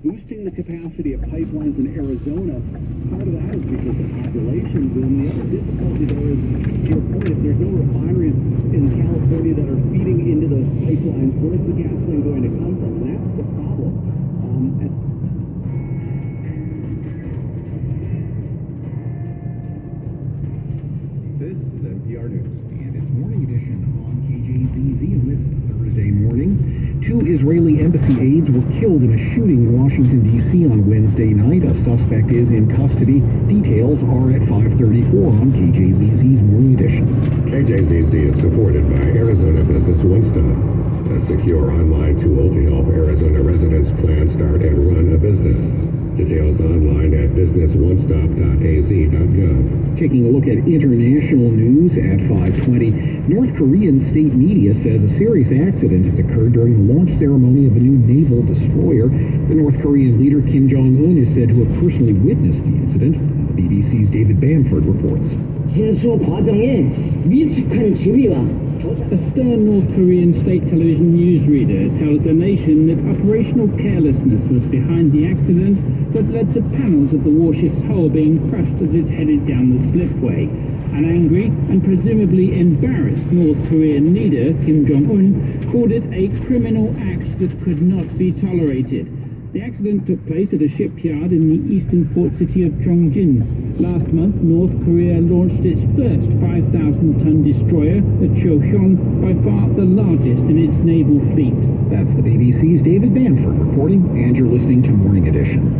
boosting the capacity of pipelines in Arizona. Part of that is because of population boom. The other difficulty there is, to your point, if there's no refineries in California that are feeding into those pipelines, where's the gasoline going to come from? And that's the problem. This is NPR News, and it's Morning Edition on KJZZ on this Thursday morning. 2 Israeli embassy aides were killed in a shooting in Washington, D.C. on Wednesday night. A suspect is in custody. Details are at 5:34 on KJZZ's Morning Edition. KJZZ is supported by Arizona Business One Stop, a secure online tool to help Arizona residents plan, start, and run a business. Details online at businessonestop.az.gov. Taking a look at international news at 5:20. North Korean state media says a serious accident has occurred during the launch ceremony of a new naval destroyer. The North Korean leader Kim Jong-un is said to have personally witnessed the incident. The BBC's David Bamford reports. 진수 과정에 미숙한 지휘와 A stern North Korean state television newsreader tells the nation that operational carelessness was behind the accident that led to panels of the warship's hull being crushed as it headed down the slipway. An angry and presumably embarrassed North Korean leader, Kim Jong-un, called it a criminal act that could not be tolerated. The accident took place at a shipyard in the eastern port city of Chongjin. Last month, North Korea launched its first 5,000-ton destroyer, the Chohyun, by far the largest in its naval fleet. That's the BBC's David Bamford reporting, and you're listening to Morning Edition.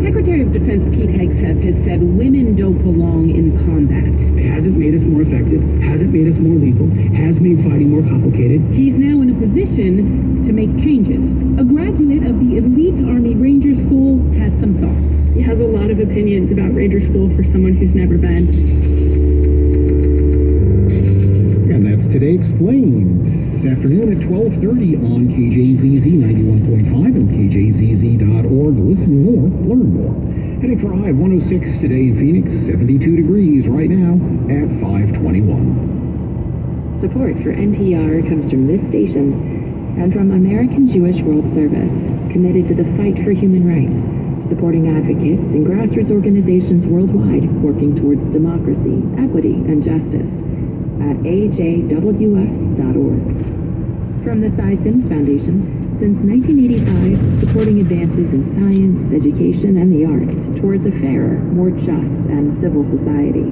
Secretary of Defense Pete Hegseth has said women don't belong in combat. It hasn't made us more effective, hasn't made us more lethal, has made fighting more complicated. He's now in a position to make changes. A graduate of the elite Army Ranger School has some thoughts. He has a lot of opinions about Ranger School for someone who's never been. And that's Today Explained. This afternoon at 12:30 on KJZZ 91.5 and KJZZ.org. Listen more, learn more. Heading for a high of 106 today in Phoenix, 72 degrees right now at 5:21. Support for NPR comes from this station and from American Jewish World Service, committed to the fight for human rights, supporting advocates and grassroots organizations worldwide working towards democracy, equity, and justice at ajws.org. From the Cy Sims Foundation, since 1985, supporting advances in science, education, and the arts towards a fairer, more just, and civil society.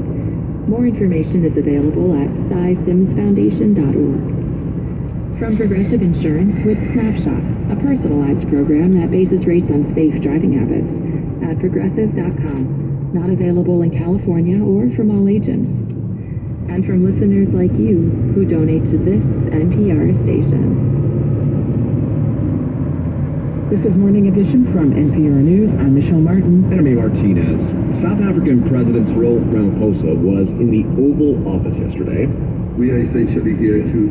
More information is available at cysimsfoundation.org. From Progressive Insurance with Snapshot, a personalized program that bases rates on safe driving habits at progressive.com. Not available in California or from all agents. And from listeners like you who donate to this NPR station. This is Morning Edition from NPR News. I'm Michelle Martin. And I'm A. Martinez. South African President Cyril Ramaphosa was in the Oval Office yesterday. We are essentially here to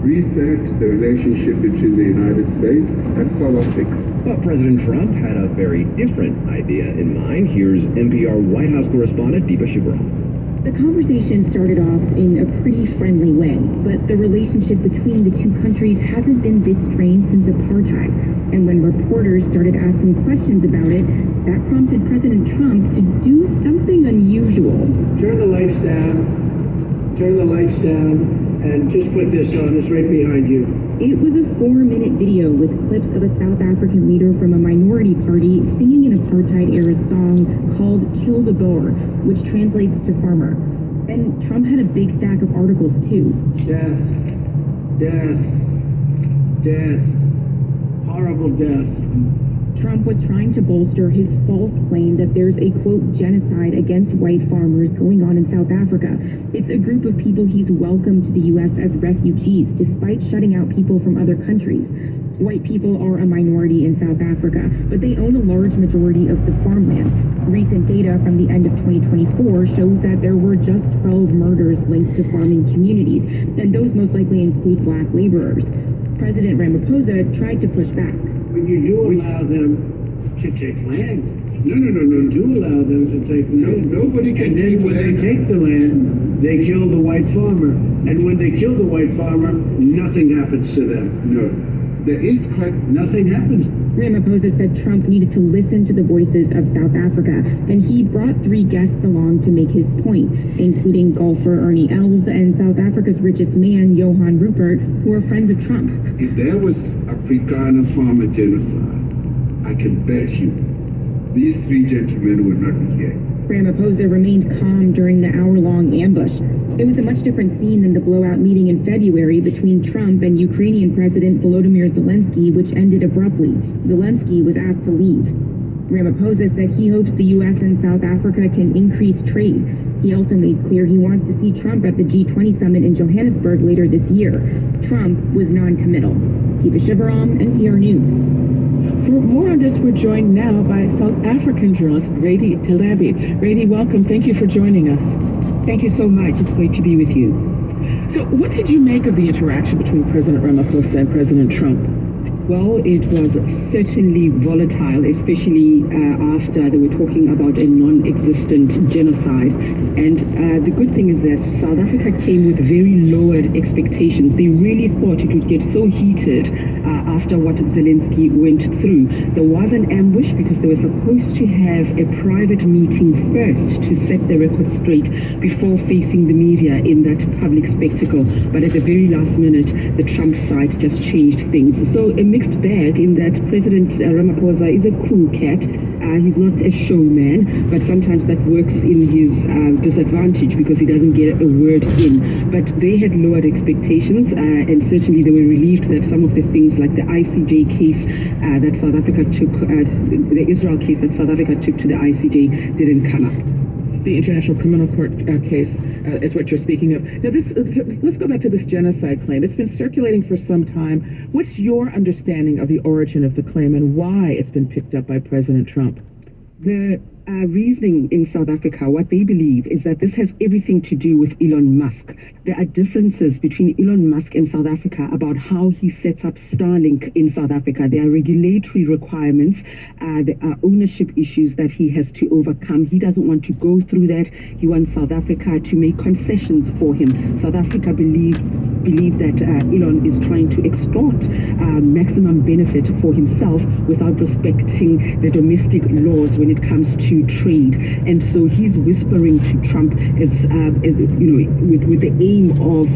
reset the relationship between the United States and South Africa. But President Trump had a very different idea in mind. Here's NPR White House correspondent Deepa Shibra. The conversation started off in a pretty friendly way, but the relationship between the two countries hasn't been this strained since apartheid. And when reporters started asking questions about it, that prompted President Trump to do something unusual. Turn the lights down. Turn the lights down. And just put this on. It's right behind you. It was a 4-minute video with clips of a South African leader from a minority party singing an apartheid-era song called Kill the Boer, which translates to farmer. And Trump had a big stack of articles, too. Death. Death. Death. Horrible death. Trump was trying to bolster his false claim that there's a, quote, genocide against white farmers going on in South Africa. It's a group of people he's welcomed to the U.S. as refugees, despite shutting out people from other countries. White people are a minority in South Africa, but they own a large majority of the farmland. Recent data from the end of 2024 shows that there were just 12 murders linked to farming communities, and those most likely include black laborers. President Ramaphosa tried to push back. When you do allow them to take land. No. You do allow them to take land. Nobody can take land. And then when they take the land, they kill the white farmer. And when they kill the white farmer, nothing happens to them. No. there is quite nothing happened. Ramaphosa said Trump needed to listen to the voices of South Africa, and he brought 3 guests along to make his point, including golfer Ernie Els and South Africa's richest man, Johan Rupert, who are friends of Trump. If there was Afrikaner farmer genocide, I can bet you these 3 gentlemen would not be here. Ramaphosa remained calm during the hour-long ambush. It was a much different scene than the blowout meeting in February between Trump and Ukrainian President Volodymyr Zelensky, which ended abruptly. Zelensky was asked to leave. Ramaphosa said he hopes the U.S. and South Africa can increase trade. He also made clear he wants to see Trump at the G20 summit in Johannesburg later this year. Trump was non-committal. Deepa Shivaram, NPR News. For more on this, we're joined now by South African journalist Redi Tilabi. Redi, welcome. Thank you for joining us. Thank you so much. It's great to be with you. So what did you make of the interaction between President Ramaphosa and President Trump? Well, it was certainly volatile, especially after they were talking about a non-existent genocide. And the good thing is that South Africa came with very lowered expectations. They really thought it would get so heated after what Zelensky went through. There was an ambush because they were supposed to have a private meeting first to set the record straight before facing the media in that public spectacle. But at the very last minute, the Trump side just changed things. So a mixed bag in that President Ramaphosa is a cool cat. He's not a showman, but sometimes that works in his disadvantage because he doesn't get a word in. But they had lowered expectations, and certainly they were relieved that some of the things like the ICJ case that South Africa took, the Israel case that South Africa took to the ICJ didn't come up. The International Criminal Court case is what you're speaking of. Now, let's go back to this genocide claim. It's been circulating for some time. What's your understanding of the origin of the claim and why it's been picked up by President Trump? The reasoning in South Africa, what they believe is that this has everything to do with Elon Musk. There are differences between Elon Musk and South Africa about how he sets up Starlink in South Africa. There are regulatory requirements. There are ownership issues that he has to overcome. He doesn't want to go through that. He wants South Africa to make concessions for him. South Africa believe that Elon is trying to extort maximum benefit for himself without respecting the domestic laws when it comes to trade. And so he's whispering to Trump as you know, with the aim of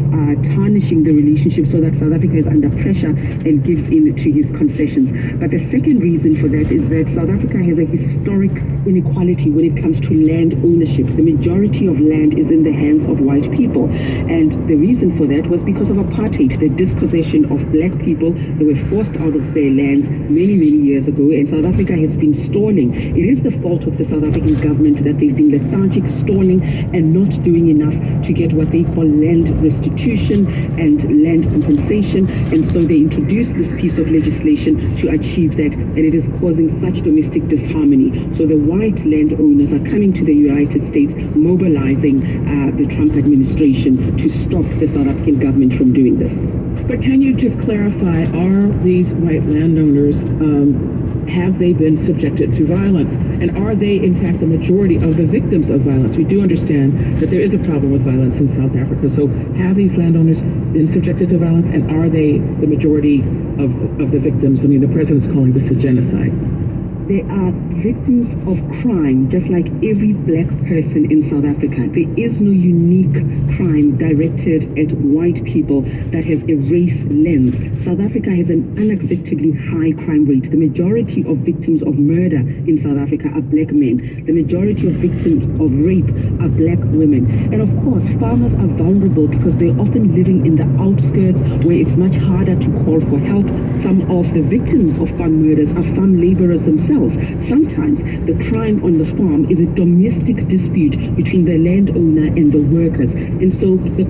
tarnishing the relationship so that South Africa is under pressure and gives in to his concessions. But the second reason for that is that South Africa has a historic inequality when it comes to land ownership. The majority of land is in the hands of white people. And the reason for that was because of apartheid, the dispossession of black people. They were forced out of their lands many years ago, and South Africa has been stalling. It is the fault of the South African government that they've been lethargic, stalling, and not doing enough to get what they call land restitution and land compensation. And so they introduced this piece of legislation to achieve that, and it is causing such domestic disharmony. So the white landowners are coming to the United States, mobilizing the Trump administration to stop the South African government from doing this. But can you just clarify, are these white landowners, have they been subjected to violence? And are they, in fact, the majority of the victims of violence? We do understand that there is a problem with violence in South Africa. So have these landowners been subjected to violence, and are they the majority of the victims? I mean, the president's calling this a genocide. They are victims of crime, just like every black person in South Africa. There is no unique crime directed at white people that has a race lens. South Africa has an unacceptably high crime rate. The majority of victims of murder in South Africa are black men. The majority of victims of rape are black women. And of course, farmers are vulnerable because they're often living in the outskirts where it's much harder to call for help. Some of the victims of farm murders are farm laborers themselves. Sometimes the crime on the farm is a domestic dispute between the landowner and the workers. And so the